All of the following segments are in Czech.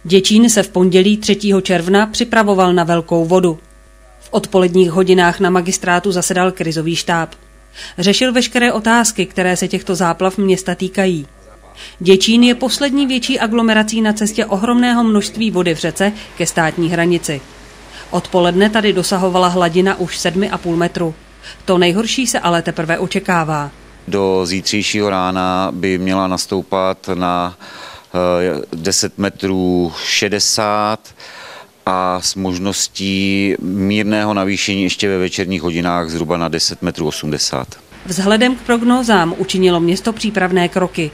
Děčín se v pondělí 3. června připravoval na velkou vodu. V odpoledních hodinách na magistrátu zasedal krizový štáb. Řešil veškeré otázky, které se těchto záplav města týkají. Děčín je poslední větší aglomerací na cestě ohromného množství vody v řece ke státní hranici. Odpoledne tady dosahovala hladina už 7,5 metru. To nejhorší se ale teprve očekává. Do zítřejšího rána by měla nastoupat na 10 metrů 60 a s možností mírného navýšení ještě ve večerních hodinách zhruba na 10 metrů 80. Vzhledem k prognózám učinilo město přípravné kroky.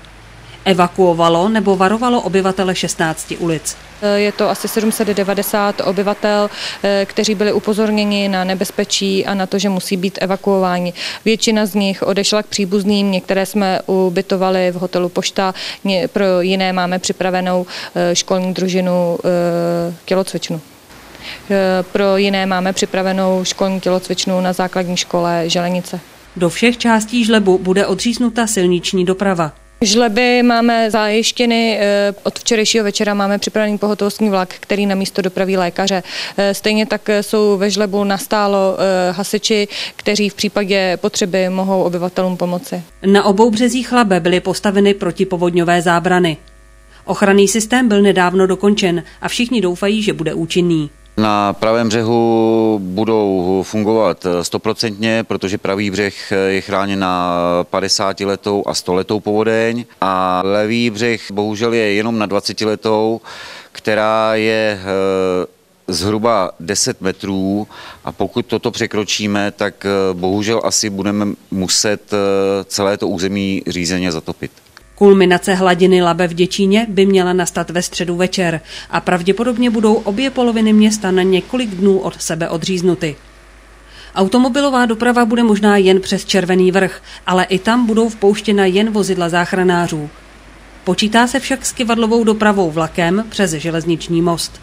Evakuovalo nebo varovalo obyvatele 16 ulic. Je to asi 790 obyvatel, kteří byli upozorněni na nebezpečí a na to, že musí být evakuováni. Většina z nich odešla k příbuzným, některé jsme ubytovali v hotelu Pošta, pro jiné máme připravenou školní družinu tělocvičnu. Pro jiné máme připravenou školní tělocvičnu na základní škole Želenice. Do všech částí Žlebu bude odříznuta silniční doprava. Žleby máme zajištěny, od včerejšího večera máme připravený pohotovostní vlak, který na místo dopraví lékaře. Stejně tak jsou ve Žlebu nastálo hasiči, kteří v případě potřeby mohou obyvatelům pomoci. Na obou březích Labe byly postaveny protipovodňové zábrany. Ochranný systém byl nedávno dokončen a všichni doufají, že bude účinný. Na pravém břehu budou fungovat 100%, protože pravý břeh je chráněn na 50letou a 100letou povodeň a levý břeh bohužel je jenom na 20letou, která je zhruba 10 metrů a pokud toto překročíme, tak bohužel asi budeme muset celé to území řízeně zatopit. Kulminace hladiny Labe v Děčíně by měla nastat ve středu večer a pravděpodobně budou obě poloviny města na několik dnů od sebe odříznuty. Automobilová doprava bude možná jen přes Červený Vrch, ale i tam budou vpouštěna jen vozidla záchranářů. Počítá se však s kyvadlovou dopravou vlakem přes železniční most.